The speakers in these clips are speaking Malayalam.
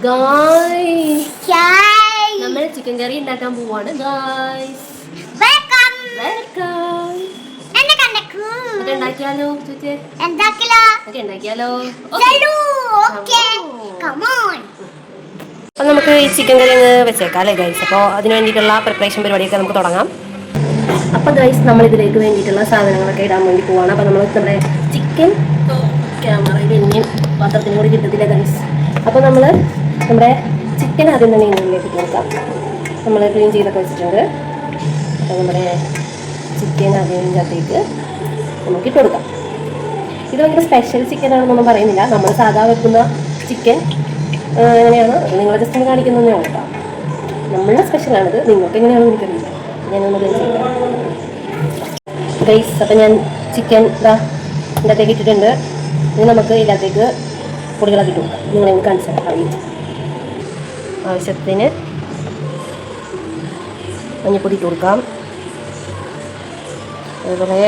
ഗായ്സ് നമ്മൾ ചിക്കൻ കറി ഉണ്ടാക്കാൻ പോവാണ് ഗായ്സ്. വെൽക്കം. ഉണ്ടാക്കിയാലോ ഉണ്ടാക്കിയാലോ. അപ്പം നമുക്ക് ഈ ചിക്കൻ കറി അങ്ങ് വെച്ചേക്കാം അല്ലേ ഗൈസ്. അപ്പോൾ അതിന് വേണ്ടിയിട്ടുള്ള പ്രിപ്പറേഷൻ പരിപാടിയൊക്കെ നമുക്ക് തുടങ്ങാം. അപ്പം ഗൈസ് നമ്മൾ ഇതിലേക്ക് വേണ്ടിയിട്ടുള്ള സാധനങ്ങളൊക്കെ ഇടാൻ വേണ്ടി പോവാണ്. അപ്പം നമ്മൾ നമ്മുടെ ചിക്കൻ ക്യാമറയിൽ ഇനിയും പാത്രത്തിനും കൂടി കിട്ടത്തില്ല ഗൈസ്. അപ്പോൾ നമ്മൾ നമ്മുടെ ചിക്കൻ ആദ്യം തന്നെ ഇതിലേക്ക് കൊടുക്കാം. നമ്മൾ ക്ലീൻ ചെയ്തൊക്കെ വെച്ചിട്ടുണ്ട്. അപ്പോൾ നമ്മുടെ ചിക്കൻ ആദ്യം ഇതിനകത്തേക്ക് നമുക്ക് ഇട്ട് കൊടുക്കാം. ഇത് ഭയങ്കര സ്പെഷ്യൽ ചിക്കൻ ആണെന്നൊന്നും പറയുന്നില്ല. നമ്മൾ സാധാ വെക്കുന്ന ചിക്കൻ എങ്ങനെയാണ് നിങ്ങളെ ജസ്റ്റ് ഒന്ന് കാണിക്കുന്നതേ ഉള്ളൂ. നമ്മളുടെ സ്പെഷ്യലാണിത്. നിങ്ങൾക്ക് എങ്ങനെയാണെന്ന് എനിക്കറിയില്ല. ഞാനൊന്ന് ക്ലീൻ ചെയ്യാം ഗൈസ്. അപ്പം ഞാൻ ചിക്കൻ ഇതിനകത്തേക്ക് ഇട്ടിട്ടുണ്ട്. ഇനി നമുക്ക് ഇതിനകത്തേക്ക് പൊടികളൊക്കെ ഇട്ട് കൊടുക്കാം. നിങ്ങളെനിക്ക് കാണിച്ചാൽ ആവശ്യത്തിന് മഞ്ഞൾപ്പൊടി ഇട്ട് കൊടുക്കാം. അതുപോലെ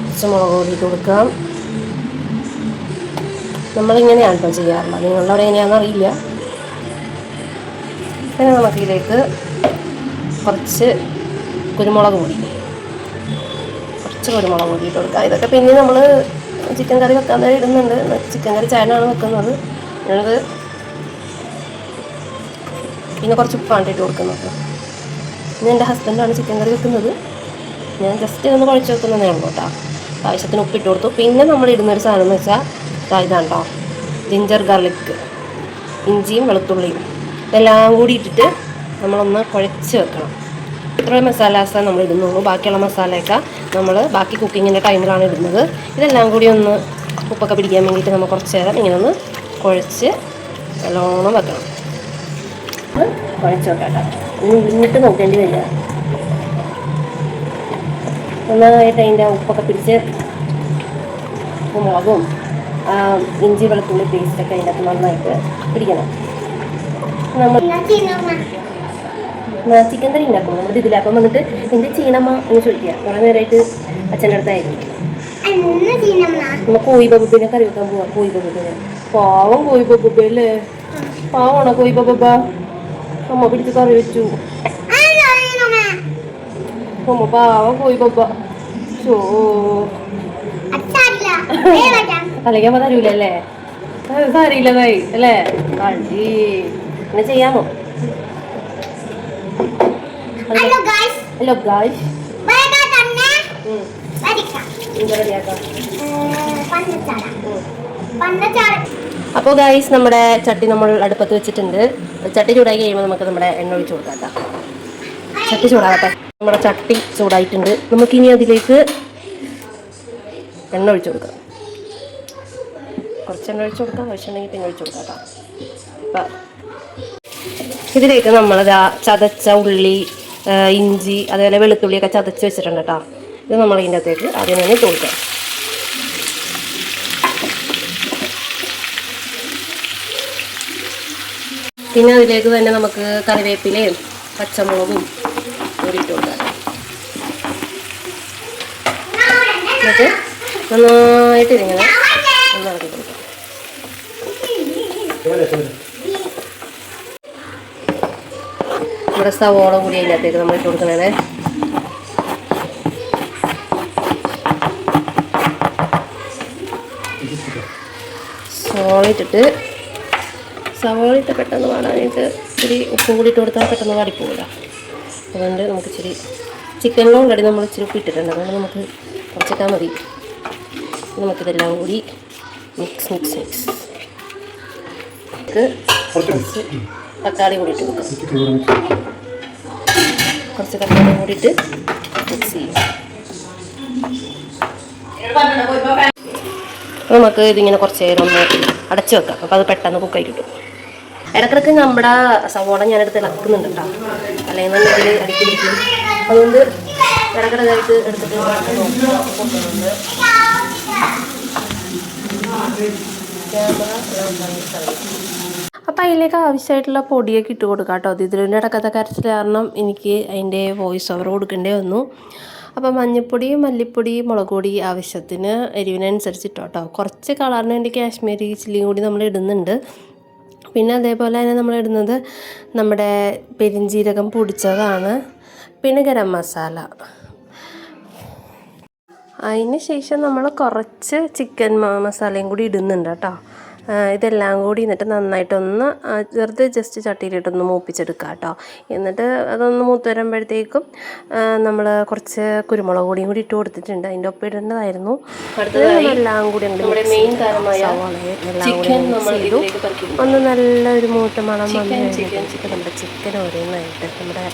പച്ചമുളക് പൊടി ഇട്ട് കൊടുക്കാം. നമ്മളിങ്ങനെയാണ് കേട്ടോ ചെയ്യാറുള്ളത്. നിങ്ങളുടെ അവിടെ എങ്ങനെയാണെന്ന് അറിയില്ല. പിന്നെ നമുക്കിതിലേക്ക് കുറച്ച് കുരുമുളക് പൊടി ഇട്ട് കൊടുക്കാം. ഇതൊക്കെ പിന്നെ നമ്മൾ ചിക്കൻ കറി വെക്കാൻ നേരം ഇടുന്നുണ്ട്. ചിക്കൻ കറി ചായനാണ് വെക്കുന്നത്. ഞാനത് പിന്നെ കുറച്ച് ഉപ്പാണ് ഇട്ട് കൊടുക്കുന്നത്. ഇന്ന് എൻ്റെ ഹസ്ബൻഡാണ് ചിക്കൻ കറി വെക്കുന്നത്. ഞാൻ ജസ്റ്റ് ഒന്ന് കുഴച്ച് വെക്കുന്നതേ ഉള്ളൂ കേട്ടോ. ആവശ്യത്തിന് ഉപ്പിട്ട് കൊടുത്തു. പിന്നെ നമ്മൾ ഇടുന്നൊരു സാധനം എന്ന് വെച്ചാൽ ഇതാണ് കേട്ടോ, ജിഞ്ചർ ഗാർലിക്, ഇഞ്ചിയും വെളുത്തുള്ളിയും ഇതെല്ലാം കൂടി ഇട്ടിട്ട് നമ്മളൊന്ന് കുഴച്ച് വെക്കണം. ഇത്ര മസാലാസാണ് നമ്മൾ ഇടുന്നുള്ളൂ. ബാക്കിയുള്ള മസാലയൊക്കെ നമ്മൾ ബാക്കി കുക്കിങ്ങിൻ്റെ ടൈമിലാണ് ഇടുന്നത്. ഇതെല്ലാം കൂടി ഒന്ന് ഉപ്പൊക്കെ പിടിക്കാൻ വേണ്ടിയിട്ട് നമ്മൾ കുറച്ച് നേരം ഇങ്ങനെ ഒന്ന് കുഴച്ച് നല്ലോണം വെക്കണം. കുഴച്ച് വെക്കാം കേട്ടോ. ഇന്നിട്ട് നോക്കേണ്ടി വരിക. നന്നായിട്ട് അതിൻ്റെ ഉപ്പൊക്കെ പിടിച്ച് മുളകും ഇഞ്ചി വെളുത്തുള്ളി പേസ്റ്റൊക്കെ അതിൻ്റെ അകത്ത് നന്നായിട്ട് പിടിക്കണം. നമ്മൾ ചിക്കൻ കറി ഉണ്ടാക്കും നമ്മൾ ഇതിൽ. അപ്പം വന്നിട്ട് എൻ്റെ ചീനമ്മ എന്ന് ചോദിക്കുക. കുറേ നേരമായിട്ട് അച്ഛൻ്റെ അടുത്തായിരുന്നു. നമ്മൾ കോഴി ബബുബിനെ കറി വെക്കാൻ പോവാം. കോഴി ബബുബിനെ, പാവം കോഴി ബബുബല്ലേ, പാവമാണോ കോഴി ബബുബ? അമ്മ പിടിച്ച് കറി വെച്ചു. അമ്മ പാവം കോഴി ബബ. കളിക്കാൻ തരൂലല്ലേ? സാരിയില്ലതായി അല്ലേ? കളി അങ്ങനെ ചെയ്യാമോ? Hello guys. അപ്പോൾ ഗായ്സ് നമ്മുടെ ചട്ടി നമ്മൾ അടുപ്പത്ത് വെച്ചിട്ടുണ്ട്. ചട്ടി ചൂടായി കഴിയുമ്പോൾ നമുക്ക് നമ്മുടെ എണ്ണ ഒഴിച്ച് കൊടുക്കാം കേട്ടോ. ചട്ടി ചൂടാകട്ടെ. നമ്മുടെ ചട്ടി ചൂടായിട്ടുണ്ട്. നമുക്കിനി അതിലേക്ക് എണ്ണ ഒഴിച്ച് കൊടുക്കാം. കുറച്ച് എണ്ണ ഒഴിച്ച് കൊടുക്കാം. ആവശ്യമുണ്ടെങ്കിൽ പിന്നെ ഒഴിച്ച് കൊടുക്കാം കേട്ടോ. അപ്പം ഇതിലേക്ക് നമ്മൾ ചതച്ച ഉള്ളി, ഇഞ്ചി, അതേപോലെ വെളുത്തുള്ളിയൊക്കെ ചതച്ച് വെച്ചിട്ടുണ്ട് കേട്ടോ. ഇത് നമ്മൾ ഇതിൻ്റെ അകത്തേക്ക് ആദ്യം തന്നെ ഇട്ട് കൊടുക്കാം. പിന്നെ അതിലേക്ക് തന്നെ നമുക്ക് കറിവേപ്പിലയും പച്ചമുളകും കൂടി ഇട്ട് കൊടുക്കാം. എന്നിട്ട് നന്നായിട്ട് ഇങ്ങനെ ഒന്ന് ഇറക്കി കൊടുക്കാം. നമ്മുടെ സവോള കൂടി അതിനകത്തേക്ക് നമ്മൾ ഇട്ട് കൊടുക്കണേ. സവോള ഇട്ട് പെട്ടെന്ന് വാടാനായിട്ട് ഇച്ചിരി ഉപ്പ് കൂടി ഇട്ട് കൊടുത്താൽ പെട്ടെന്ന് വാടിപ്പോകില്ല. അതുകൊണ്ട് നമുക്ക് ഇച്ചിരി ചിക്കനിലും ഓൾറെഡി നമ്മൾ ഇച്ചിരി ഉപ്പ് ഇട്ടിട്ടുണ്ട്. അതുകൊണ്ട് നമുക്ക് കുറച്ചിട്ടാൽ മതി. നമുക്കിതെല്ലാം കൂടി മിക്സ് കുറച്ച് തക്കാളി കൂടി ഇട്ട് കൊടുക്കാം. കുറച്ച് തക്കാളി കൂടിയിട്ട് മിക്സ് ചെയ്യും. നമുക്ക് ഇതിങ്ങനെ കുറച്ച് നേരം ഒന്ന് അടച്ച് വെക്കാം. അപ്പോൾ അത് പെട്ടെന്ന് കുക്കായി കിട്ടും. ഇടക്കിടക്ക് നമ്മുടെ സവോള ഞാനെടുത്ത് ഇളക്കുന്നുണ്ട് കേട്ടോ, അല്ലെങ്കിൽ ഇതിൽ അടിക്കി പിടിക്കും. അതുകൊണ്ട് ഇടക്കിടക്കായിട്ട് എടുത്തിട്ട് പൊട്ടുന്നുണ്ട്. അപ്പം അതിലേക്ക് ആവശ്യമായിട്ടുള്ള പൊടിയൊക്കെ ഇട്ട് കൊടുക്കാം കേട്ടോ. ഇതിൻ്റെ ഇടക്കത്തെ കരച്ചിൽ കാരണം എനിക്ക് അതിൻ്റെ വോയിസ് ഓവർ കൊടുക്കേണ്ടി വന്നു. അപ്പോൾ മഞ്ഞൾപ്പൊടി, മല്ലിപ്പൊടി, മുളക് പൊടി ആവശ്യത്തിന് എരിവിനനുസരിച്ച് ഇട്ടോ കേട്ടോ. കുറച്ച് കളറിന് വേണ്ടി കാശ്മീരി ചില്ലിയും കൂടി നമ്മൾ ഇടുന്നുണ്ട്. പിന്നെ അതേപോലെ തന്നെ നമ്മളിടുന്നത് നമ്മുടെ പെരിഞ്ജീരകം പൊടിച്ചതാണ്, പിന്നെ ഗരം മസാല. അതിന് ശേഷം നമ്മൾ കുറച്ച് ചിക്കൻ മസാലയും കൂടി ഇടുന്നുണ്ട് കേട്ടോ. ഇതെല്ലാം കൂടി എന്നിട്ട് നന്നായിട്ടൊന്ന് വെറുതെ ജസ്റ്റ് ചട്ടിയിലിട്ടൊന്ന് മൂപ്പിച്ചെടുക്കുക കേട്ടോ. എന്നിട്ട് അതൊന്ന് മൂത്ത് വരുമ്പോഴത്തേക്കും നമ്മൾ കുറച്ച് കുരുമുളക് പൊടിയും കൂടി ഇട്ട് കൊടുത്തിട്ടുണ്ട്. അതിൻ്റെ ഒപ്പം ഇടേണ്ടതായിരുന്നു. എല്ലാം കൂടി മെയിൻ താരമായ ചിക്കൻ ഒന്ന് നല്ലൊരു മൂത്ത മണം വന്ന് കഴിഞ്ഞിട്ട് നമ്മുടെ ചിക്കൻ ഓരോന്നായിട്ട് നമ്മുടെ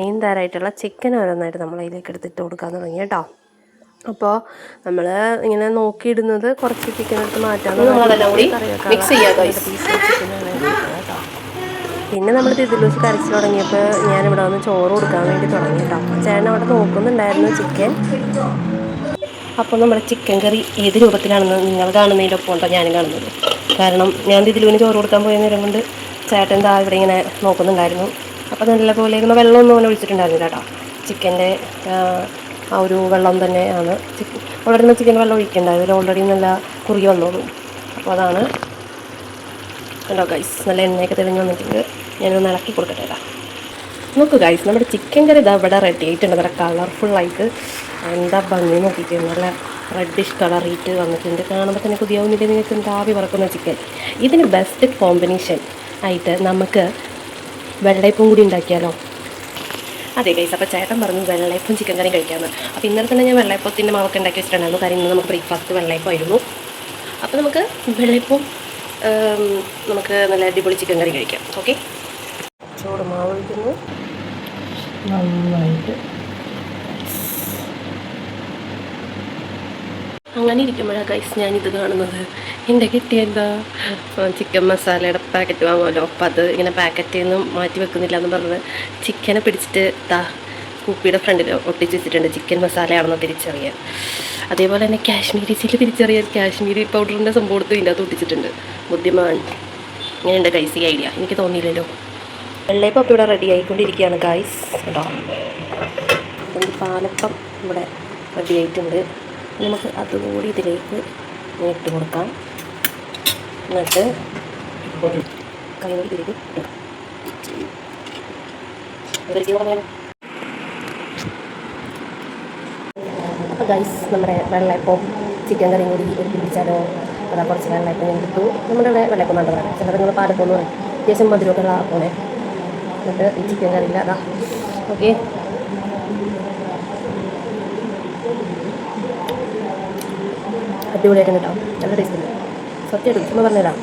മെയിൻ താരമായിട്ടുള്ള ചിക്കൻ ഓരോന്നായിട്ട് നമ്മൾ അതിലേക്ക് എടുത്തിട്ട് കൊടുക്കാൻ തുടങ്ങി കേട്ടോ. അപ്പോൾ നമ്മൾ ഇങ്ങനെ നോക്കിയിടുന്നത് കുറച്ച് ചിക്കൻ എടുത്ത് മാറ്റാമെന്ന് മിക്സ് ചെയ്യാം കേട്ടോ. പിന്നെ നമ്മൾ തിരുലൂസ് കരച്ച് തുടങ്ങിയപ്പോൾ ഞാനിവിടെ വന്ന് ചോറ് കൊടുക്കാൻ വേണ്ടി തുടങ്ങി കേട്ടോ. ചേട്ടൻ അവിടെ നോക്കുന്നുണ്ടായിരുന്നു ചിക്കൻ. അപ്പോൾ നമ്മുടെ ചിക്കൻ കറി ഏത് രൂപത്തിലാണെന്ന് നിങ്ങൾ കാണുന്നതിനൊപ്പം ഉണ്ടോ ഞാനും കാണുന്നത്. കാരണം ഞാൻ തിരുലുവിന് ചോറ് കൊടുക്കാൻ പോയ നേരം കൊണ്ട് ചേട്ടൻ ദാ ഇവിടെ ഇങ്ങനെ നോക്കുന്നുണ്ടായിരുന്നു. അപ്പോൾ നല്ലപോലെ വെള്ളമൊന്നും അങ്ങനെ ഒഴിച്ചിട്ടുണ്ടായിരുന്നില്ല കേട്ടോ. ചിക്കൻ്റെ ആ ഒരു വെള്ളം തന്നെയാണ് വളരുന്ന ചിക്കൻ വെള്ളം ഒഴിക്കേണ്ടത്. ഓൾറെഡി നല്ല കുറുകി വന്നോളൂ. അപ്പോൾ അതാണ് കണ്ടോ ഗൈസ്, നല്ല എണ്ണയൊക്കെ തെളിഞ്ഞ് വന്നിട്ടുണ്ട്. ഞാനൊന്ന് ഇളക്കി കൊടുക്കട്ടെ കേട്ടോ. നോക്കൂ ഗൈസ്, നമ്മുടെ ചിക്കൻ കറി ഇതാ ഇവിടെ റെഡി ആയിട്ടുണ്ട്. നല്ല കളർഫുള്ളായിട്ട് എന്താ ഭംഗി നോക്കിയിട്ട് നല്ല റെഡിഷ് കളറിയിട്ട് വന്നിട്ടുണ്ട്. കാണുമ്പോൾ തന്നെ പുതിയാവുന്നില്ല നിങ്ങൾക്ക് എന്താവി പറക്കുന്ന ചിക്കൻ. ഇതിന് ബെസ്റ്റ് കോമ്പിനേഷൻ ആയിട്ട് നമുക്ക് വെള്ളയപ്പം കൂടി ഉണ്ടാക്കിയാലോ? അതെ ഗൈസ്, അപ്പോൾ ചേട്ടൻ പറഞ്ഞു വെള്ളയപ്പം ചിക്കൻ കറിയും കഴിക്കാമെന്ന്. അപ്പോൾ ഇന്നലെ തന്നെ ഞാൻ വെള്ളയപ്പത്തിൻ്റെ മാവൊക്കെ ഉണ്ടാക്കി വെച്ചിട്ടുണ്ടായിരുന്നു. കാര്യം ഇന്ന് നമുക്ക് ബ്രേക്ക്ഫാസ്റ്റ് വെള്ളയപ്പമായിരുന്നു. അപ്പോൾ നമുക്ക് വെള്ളയപ്പം നമുക്ക് നല്ല അടിപൊളി ചിക്കൻ കറി കഴിക്കാം. ഓക്കെ, ചൂട് മാവ് ഒഴിക്കുന്നു നന്നായിട്ട്. അങ്ങനെ ഇരിക്കുമ്പോഴാണ് ഗൈസ് ഞാനിത് കാണുന്നത്. എൻ്റെ കിട്ടിയെന്താ ചിക്കൻ മസാലയുടെ പാക്കറ്റ് വാങ്ങുമല്ലോ. അപ്പോൾ അത് ഇങ്ങനെ പാക്കറ്റിൽ നിന്നും മാറ്റി വെക്കുന്നില്ല എന്ന് പറഞ്ഞത് ചിക്കനെ പിടിച്ചിട്ട് കുപ്പിയുടെ ഫ്രണ്ടിൽ ഒട്ടിച്ച് വെച്ചിട്ടുണ്ട്. ചിക്കൻ മസാലയാണെന്ന് തിരിച്ചറിയാൻ. അതേപോലെ തന്നെ കാശ്മീരി ചില്ലി തിരിച്ചറിയാൻ കാശ്മീരി പൗഡറിൻ്റെ സംഭവം എടുത്ത് ഇതിൻ്റെ അകത്ത് ഒട്ടിച്ചിട്ടുണ്ട്. ബുദ്ധിമാൻ. ഇങ്ങനെയുണ്ട് ഗൈസ് ഈ ഐഡിയ, എനിക്ക് തോന്നിയില്ലല്ലോ. വെള്ളയപ്പം അപ്പോൾ ഇവിടെ റെഡി ആയിക്കൊണ്ടിരിക്കുകയാണ് ഗൈസ് കേട്ടോ. പാലപ്പം ഇവിടെ റെഡി ആയിട്ടുണ്ട്. നമുക്ക് അതുകൂടി ഇതിലേക്ക് ഇട്ട് കൊടുക്കാം. എന്നിട്ട് കൈകൾ തിരികെ ഇടുക. അപ്പോൾ ഗൈസ് നമ്മുടെ വെള്ളയപ്പം ചിക്കൻ കറിയും കൂടി പിടിച്ചാലോ? അതാ കുറച്ച് വെള്ളയപ്പം എടുത്തു. നമ്മുടെ ഇവിടെ വെള്ളയപ്പം വേണ്ട പറയാം. ചിലപ്പോൾ നിങ്ങൾ പാലപ്പം എന്ന് പറയും. അത്യാവശ്യം മധുരമൊക്കെ ഉള്ള പോലെ. എന്നിട്ട് ഈ ചിക്കൻ കറിയില്ല അതാ. ഓക്കെ, അടിപൊളിയായിട്ട് കേട്ടോ. നല്ല ടേസ്റ്റ് ഉണ്ട് സത്യമായിട്ടും. ചുമ്മാ പറഞ്ഞുതരാം,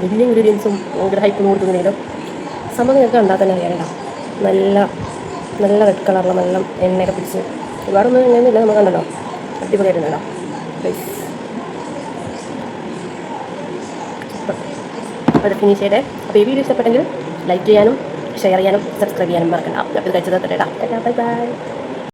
വലിയ ഇൻഗ്രീഡിയൻസും ഭയങ്കര ഹൈപ്പൊന്നും കൊടുക്കുന്നില്ല. സംഭവം നിങ്ങൾക്ക് കണ്ടാൽ തന്നെ അറിയാം കേട്ടോ. നല്ല റെഡ് കളറുള്ള നല്ല എണ്ണയൊക്കെ പിടിച്ച് ഒരുപാടൊന്നും എങ്ങനെയൊന്നുമില്ല. നമ്മൾ കണ്ടല്ലോ, അടിപൊളിയായിട്ടുണ്ട് കേട്ടോ. അപ്പോൾ അത് ഫിനിഷ് ചെയ്തേ. അപ്പോൾ ഈ വീഡിയോ ഇഷ്ടപ്പെട്ടെങ്കിൽ ലൈക്ക് ചെയ്യാനും ഷെയർ ചെയ്യാനും സബ്സ്ക്രൈബ് ചെയ്യാനും മറക്കണ്ട. അപ്പോൾ ഇത് കഴിച്ചത് കേട്ടോ. Bye bye.